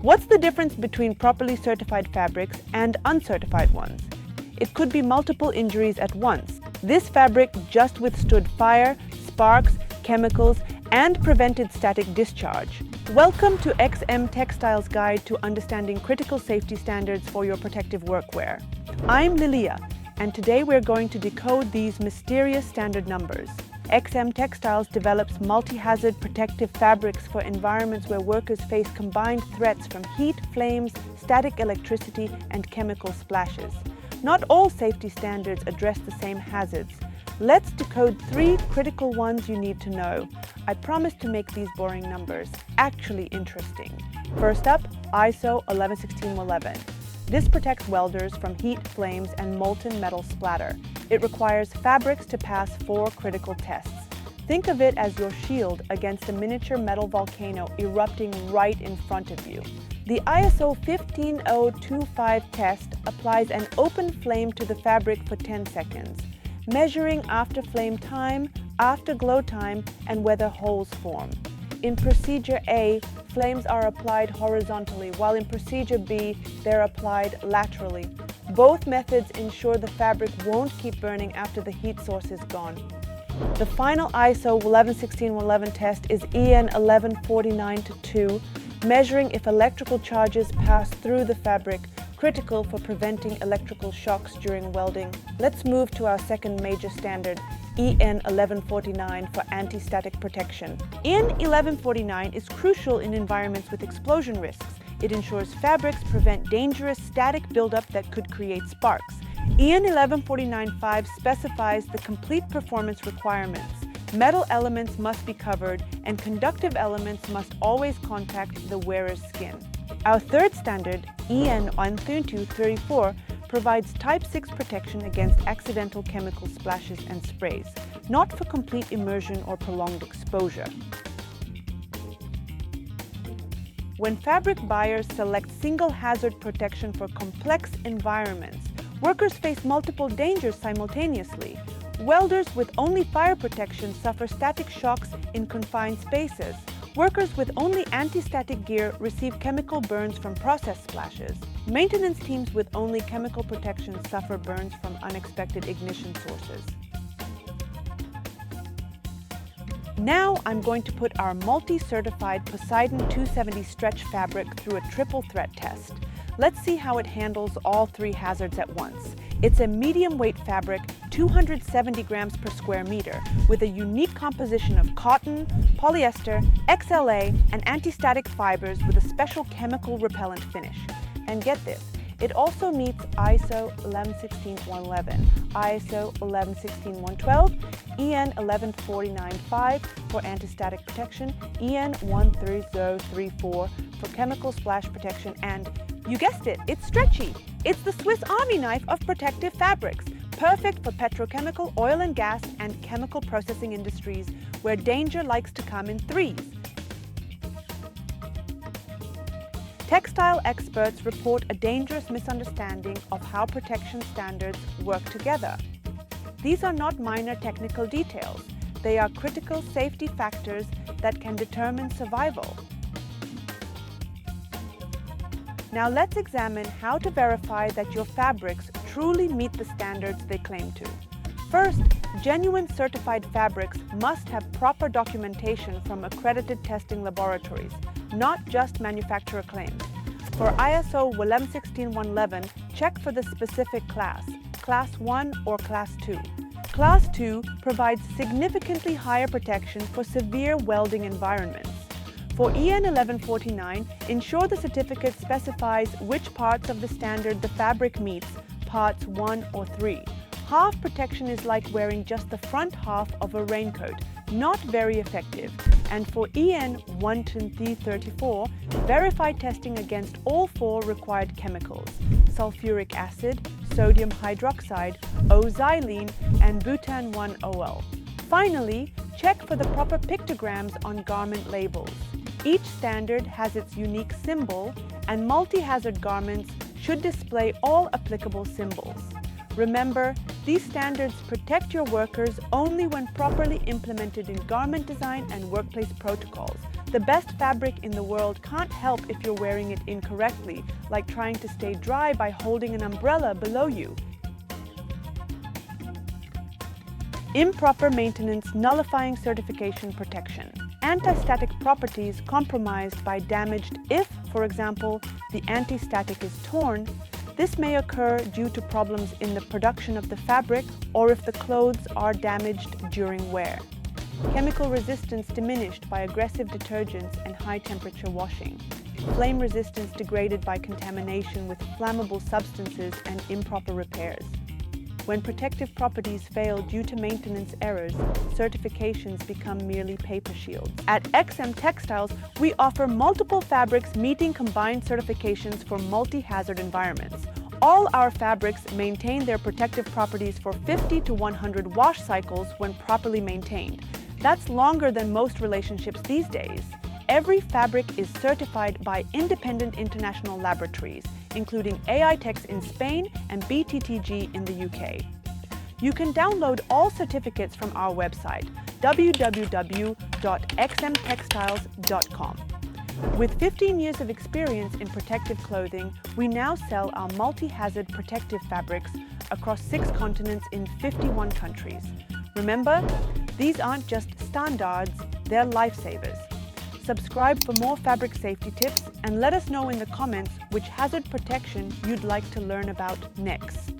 What's the difference between properly certified fabrics and uncertified ones? It could be multiple injuries at once. This fabric just withstood fire, sparks, chemicals, and prevented static discharge. Welcome to XM Textiles Guide to Understanding Critical Safety Standards for Your Protective Workwear. I'm Lilia, and today we're going to decode these mysterious standard numbers. XM Textiles develops multi-hazard protective fabrics for environments where workers face combined threats from heat, flames, static electricity, and chemical splashes. Not all safety standards address the same hazards. Let's decode 3 critical ones you need to know. I promise to make these boring numbers actually interesting. First up, ISO 111611. This protects welders from heat, flames, and molten metal splatter. It requires fabrics to pass 4 critical tests. Think of it as your shield against a miniature metal volcano erupting right in front of you. The ISO 15025 test applies an open flame to the fabric for 10 seconds, measuring after flame time, afterglow time, and whether holes form. In Procedure A, flames are applied horizontally, while in Procedure B, they're applied laterally. Both methods ensure the fabric won't keep burning after the heat source is gone. The final ISO 111611 test is EN 1149-2, measuring if electrical charges pass through the fabric, critical for preventing electrical shocks during welding. Let's move to our second major standard, EN 1149 for anti-static protection. EN 1149 is crucial in environments with explosion risks. It ensures fabrics prevent dangerous static buildup that could create sparks. EN 1149-5 specifies the complete performance requirements. Metal elements must be covered, and conductive elements must always contact the wearer's skin. Our third standard, EN 13234, provides Type 6 protection against accidental chemical splashes and sprays, not for complete immersion or prolonged exposure. When fabric buyers select single hazard protection for complex environments, workers face multiple dangers simultaneously. Welders with only fire protection suffer static shocks in confined spaces. Workers with only anti-static gear receive chemical burns from process splashes. Maintenance teams with only chemical protection suffer burns from unexpected ignition sources. Now I'm going to put our multi-certified Poseidon 270 stretch fabric through a triple threat test. Let's see how it handles all 3 hazards at once. It's a medium-weight fabric, 270 grams per square meter, with a unique composition of cotton, polyester, XLA, and anti-static fibers with a special chemical repellent finish. And get this, it also meets ISO 111611, ISO 111612, EN 1149-5 for anti-static protection, EN 13034 for chemical splash protection, and you guessed it, it's stretchy. It's the Swiss Army knife of protective fabrics, perfect for petrochemical, oil and gas, and chemical processing industries where danger likes to come in threes. Textile experts report a dangerous misunderstanding of how protection standards work together. These are not minor technical details. They are critical safety factors that can determine survival. Now let's examine how to verify that your fabrics truly meet the standards they claim to. First, genuine certified fabrics must have proper documentation from accredited testing laboratories, not just manufacturer claims. For ISO 111611, check for the specific class, Class 1 or Class 2. Class 2 provides significantly higher protection for severe welding environments. For EN 1149, ensure the certificate specifies which parts of the standard the fabric meets, parts 1 or 3. Half protection is like wearing just the front half of a raincoat, not very effective. And for EN 12334, verify testing against all 4 required chemicals, sulfuric acid, sodium hydroxide, O-xylene, and butan 1-OL. Finally, check for the proper pictograms on garment labels. Each standard has its unique symbol, and multi-hazard garments should display all applicable symbols. Remember, These standards protect your workers only when properly implemented in garment design and workplace protocols. The best fabric in the world can't help if you're wearing it incorrectly, like trying to stay dry by holding an umbrella below you. Improper maintenance nullifying certification protection. Antistatic properties compromised by damaged if, for example, the antistatic is torn. This may occur due to problems in the production of the fabric or if the clothes are damaged during wear. Chemical resistance diminished by aggressive detergents and high-temperature washing. Flame resistance degraded by contamination with flammable substances and improper repairs. When protective properties fail due to maintenance errors, certifications become merely paper shields. At XM Textiles, we offer multiple fabrics meeting combined certifications for multi-hazard environments. All our fabrics maintain their protective properties for 50 to 100 wash cycles when properly maintained. That's longer than most relationships these days. Every fabric is certified by independent international laboratories, including AITEX in Spain and BTTG in the UK. You can download all certificates from our website, www.xmtextiles.com. With 15 years of experience in protective clothing, we now sell our multi-hazard protective fabrics across 6 continents in 51 countries. Remember, these aren't just standards, they're lifesavers. Subscribe for more fabric safety tips and let us know in the comments which hazard protection you'd like to learn about next.